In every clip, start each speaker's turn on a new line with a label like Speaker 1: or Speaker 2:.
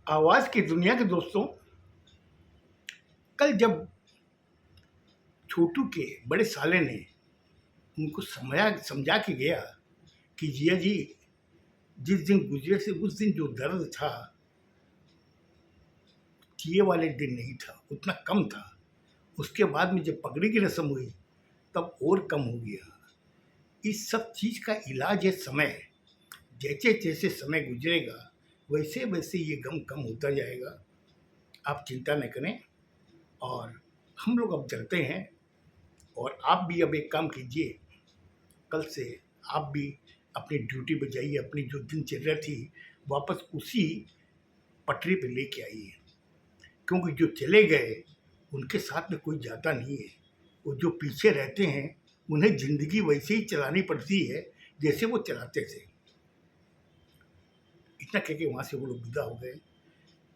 Speaker 1: आवाज़ की दुनिया के दोस्तों, कल जब छोटू के बड़े साले ने उनको समझा के गया कि जिया जी, जिस दिन गुजरे से उस दिन जो दर्द था, जिए वाले दिन नहीं था, उतना कम था। उसके बाद में जब पगड़ी की रस्म हुई तब और कम हो गया। इस सब चीज़ का इलाज है समय। जैसे जैसे समय गुजरेगा वैसे वैसे ये गम कम होता जाएगा। आप चिंता न करें और हम लोग अब चलते हैं। और आप भी अब एक काम कीजिए, कल से आप भी अपनी ड्यूटी पे जाइए, अपनी जो दिनचर्या थी वापस उसी पटरी पे लेके आइए। क्योंकि जो चले गए उनके साथ में कोई जाता नहीं है। वो जो पीछे रहते हैं उन्हें ज़िंदगी वैसे ही चलानी पड़ती है जैसे वो चलाते थे। इतना कह के वहाँ से वो लोग विदा हो गए।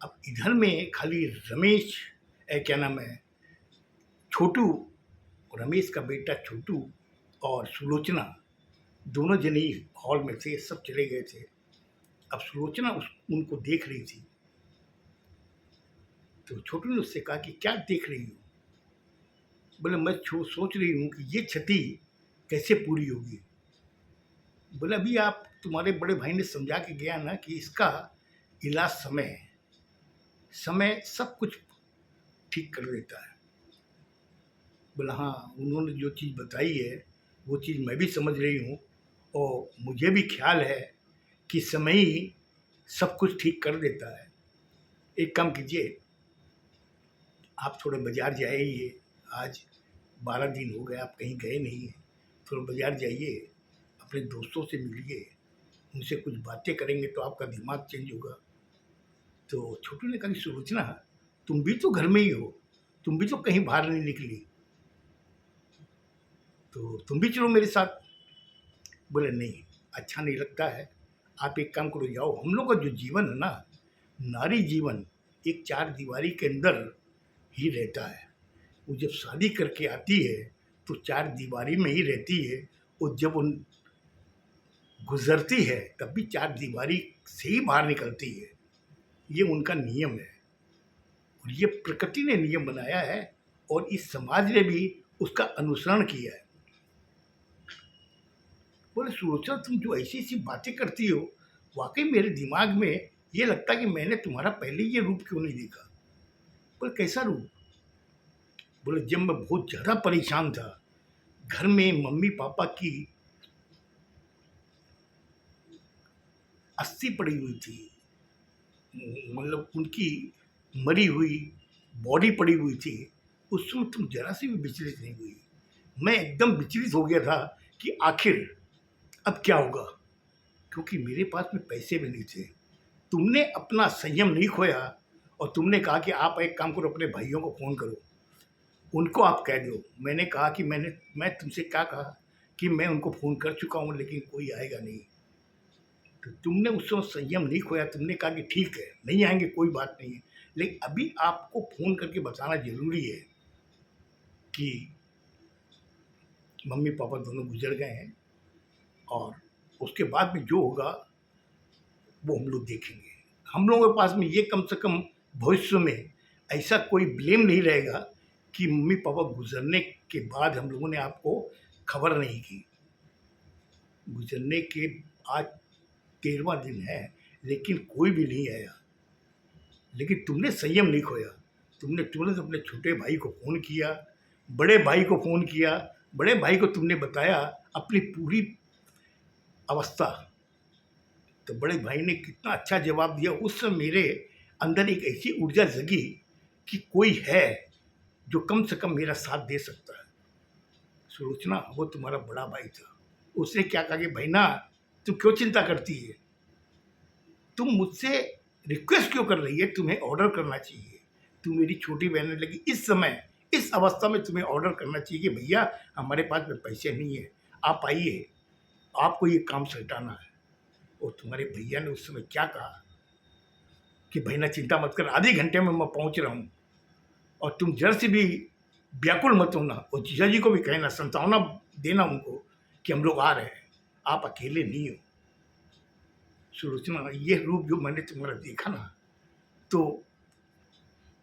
Speaker 1: अब इधर में खाली रमेश क्या नाम है, छोटू, रमेश का बेटा छोटू और सुलोचना दोनों जने ही हॉल में थे। सब चले गए थे। अब सुलोचना उनको देख रही थी। तो छोटू ने उससे कहा कि क्या देख रही हो? बोले मैं सोच रही हूँ कि ये क्षति कैसे पूरी होगी। बोले अभी आप तुम्हारे बड़े भाई ने समझा के गया ना कि इसका इलाज समय है। समय सब कुछ ठीक कर देता है। बोला हाँ, उन्होंने जो चीज़ बताई है वो चीज़ मैं भी समझ रही हूँ और मुझे भी ख्याल है कि समय ही सब कुछ ठीक कर देता है। एक काम कीजिए, आप थोड़े बाज़ार जाइए। आज 12 दिन हो गए आप कहीं गए नहीं हैं। थोड़ा बाज़ार जाइए, अपने दोस्तों से मिलिए, उनसे कुछ बातें करेंगे तो आपका दिमाग चेंज होगा। तो छोटू ने कहा कि सुलोचना, तुम भी तो घर में ही हो, तुम भी तो कहीं बाहर नहीं निकली, तो तुम भी चलो मेरे साथ। बोले नहीं, अच्छा नहीं लगता है। आप एक काम करो, जाओ। हम लोग का जो जीवन है ना, नारी जीवन एक चार दीवारी के अंदर ही रहता है। वो जब शादी करके आती है तो चार दीवारी में ही रहती है। और जब उन गुजरती है तब भी चार दीवारी से ही बाहर निकलती है। ये उनका नियम है और ये प्रकृति ने नियम बनाया है और इस समाज ने भी उसका अनुसरण किया है। बोले सुलोचना, तुम जो ऐसी ऐसी बातें करती हो, वाकई मेरे दिमाग में ये लगता कि मैंने तुम्हारा पहले ये रूप क्यों नहीं देखा। बोले कैसा रूप? बोले जब मैं बहुत ज़्यादा परेशान था, घर में मम्मी पापा की अस्थि पड़ी हुई थी, मतलब उनकी मरी हुई बॉडी पड़ी हुई थी। उस समय तुम जरा सी भी विचलित नहीं हुई। मैं एकदम विचलित हो गया था कि आखिर अब क्या होगा, क्योंकि मेरे पास में पैसे भी नहीं थे। तुमने अपना संयम नहीं खोया और तुमने कहा कि आप एक काम करो, अपने भाइयों को फ़ोन करो, उनको आप कह दो। मैंने कहा कि मैं तुमसे क्या कहा कि मैं उनको फ़ोन कर चुका हूँ लेकिन कोई आएगा नहीं। तो तुमने उस समय संयम नहीं खोया। तुमने कहा कि ठीक है, नहीं आएंगे, कोई बात नहीं है, लेकिन अभी आपको फ़ोन करके बताना ज़रूरी है कि मम्मी पापा दोनों गुजर गए हैं और उसके बाद में जो होगा वो हम लोग देखेंगे। हम लोगों के पास में ये कम से कम भविष्य में ऐसा कोई ब्लेम नहीं रहेगा कि मम्मी पापा गुजरने के बाद हम लोगों ने आपको खबर नहीं की। गुजरने के आज 13वां दिन है लेकिन कोई भी नहीं आया। लेकिन तुमने संयम नहीं खोया। तुमने तुरंत अपने छोटे भाई को फ़ोन किया, बड़े भाई को फ़ोन किया। बड़े भाई को तुमने बताया अपनी पूरी अवस्था। तो बड़े भाई ने कितना अच्छा जवाब दिया। उस समय मेरे अंदर एक ऐसी ऊर्जा जगी कि कोई है जो कम से कम मेरा साथ दे सकता है। सुलोचना, वो तुम्हारा बड़ा भाई था। उसने क्या कहा कि भाई ना, तुम क्यों चिंता करती है? तुम मुझसे रिक्वेस्ट क्यों कर रही है? तुम्हें ऑर्डर करना चाहिए। तुम मेरी छोटी बहन है, लेकिन इस समय इस अवस्था में तुम्हें ऑर्डर करना चाहिए कि भैया हमारे पास में पैसे नहीं है, आप आइए, आपको ये काम सलटाना है। और तुम्हारे भैया ने उस समय क्या कहा कि भाई ना चिंता मत कर, आधे घंटे में मैं पहुंच रहा हूँ और तुम जरा से भी व्याकुल मत होना। और जीजा जी को भी कहना, संतावना देना उनको कि हम लोग आ रहे हैं, आप अकेले नहीं हो। सुलोचना, ये रूप जो मैंने तुम्हारा देखा ना, तो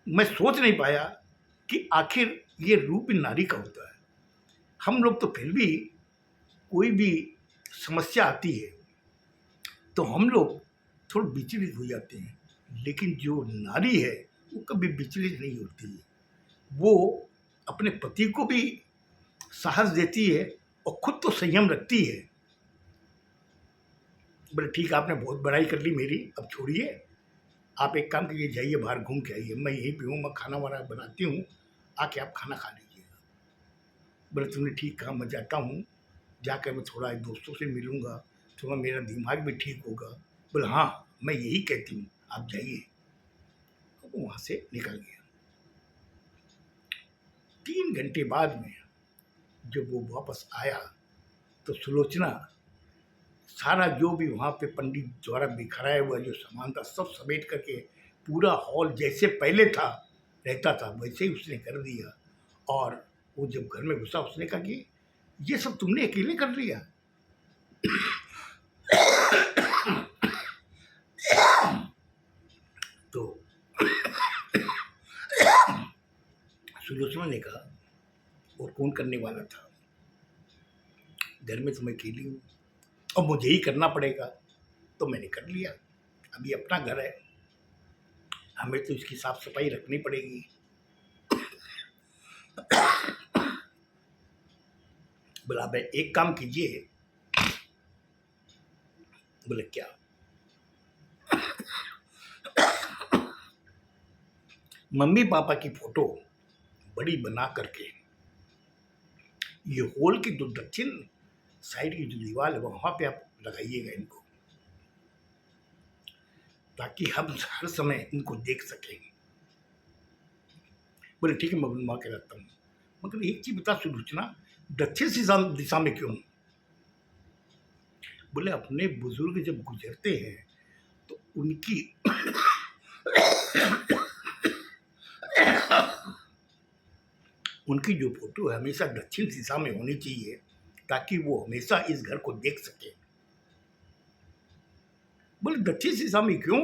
Speaker 1: मैं सोच नहीं पाया कि आखिर ये रूप नारी का होता है। हम लोग तो फिर भी कोई भी समस्या आती है तो हम लोग थोड़ा विचलित हो जाते हैं, लेकिन जो नारी है वो कभी विचलित नहीं होती है। वो अपने पति को भी साहस देती है और खुद तो संयम रखती है। बोले ठीक, आपने बहुत बड़ाई कर ली मेरी, अब छोड़िए, आप एक काम कीजिए, जाइए बाहर घूम के आइए, मैं यहीं पे हूँ, मैं खाना वाना बनाती हूँ, आके आप खाना खा लीजिएगा। बोले तुमने ठीक कहा, मैं जाता हूँ, जाकर मैं थोड़ा दोस्तों से मिलूँगा, थोड़ा मेरा दिमाग भी ठीक होगा। बोले हाँ, मैं यही कहती हूँ, आप जाइए। तो वो वहाँ से निकल गया। 3 घंटे बाद में जब वो वापस आया तो सुलोचना सारा जो भी वहाँ पे पंडित द्वारा बिखराया हुआ जो सामान था सब समेट करके पूरा हॉल जैसे पहले था रहता था वैसे ही उसने कर दिया। और वो जब घर में घुसा उसने कहा कि ये सब तुमने अकेले कर लिया। तो सुलोचना ने कहा और कौन करने वाला था, घर में तो मैं अकेली हूँ और मुझे ही करना पड़ेगा, तो मैंने कर लिया। अभी अपना घर है, हमें तो इसकी साफ सफाई रखनी पड़ेगी। बोला भाई एक काम कीजिए। बोले क्या? मम्मी पापा की फोटो बड़ी बना करके ये हॉल की जो दक्षिण साइड की जो दीवार है वहां पे आप लगाइएगा इनको, ताकि हम हर समय इनको देख सकेंगे। बोले ठीक है, मैं बनवा के रखता हूँ। मगर एक चीज बता सुलोचना, दक्षिण दिशा में क्यों? बोले अपने बुजुर्ग जब गुजरते हैं तो उनकी जो फोटो है हमेशा दक्षिण दिशा में होनी चाहिए, ताकि वो हमेशा इस घर को देख सके। बोले दक्षिण दिशा में क्यों?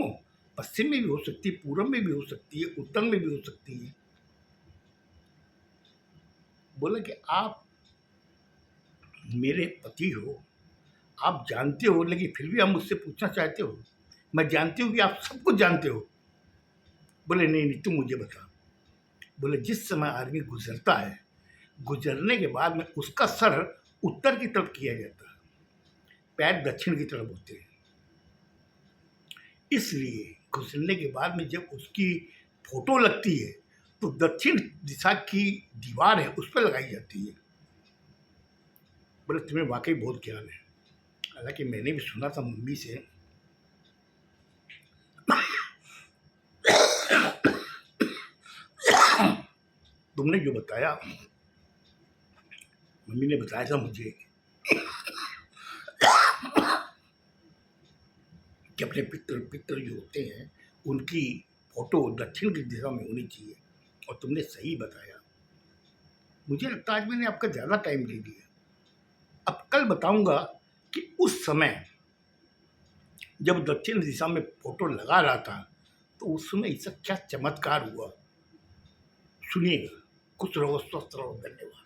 Speaker 1: पश्चिम में भी हो सकती है, पूर्व में भी हो सकती है, उत्तर में भी हो सकती है। बोले कि आप मेरे पति हो, आप जानते हो, लेकिन फिर भी आप मुझसे पूछना चाहते हो। मैं जानती हूँ कि आप सब कुछ जानते हो। बोले नहीं नहीं, तुम मुझे बता। बोले जिस समय आदमी गुजरता है, गुजरने के बाद में उसका सर उत्तर की तरफ किया जाता है, पैर दक्षिण की तरफ होते हैं। इसलिए गुजरने के बाद में जब उसकी फोटो लगती है तो दक्षिण दिशा की दीवार है उस पर लगाई जाती है। बोले तुम्हें वाकई बहुत ज्ञान है। हालांकि मैंने भी सुना था मम्मी से। तुमने जो बताया, मम्मी ने बताया था मुझे कि अपने पितर जो होते हैं उनकी फोटो दक्षिण की दिशा में होनी चाहिए, और तुमने सही बताया। मुझे लगता है आज मैंने आपका ज़्यादा टाइम ले लिया। अब कल बताऊंगा कि उस समय जब दक्षिण दिशा में फोटो लगा रहा था तो उस समय इसका क्या चमत्कार हुआ, सुनिएगा। खुश रहो, स्वस्थ रहो, धन्यवाद।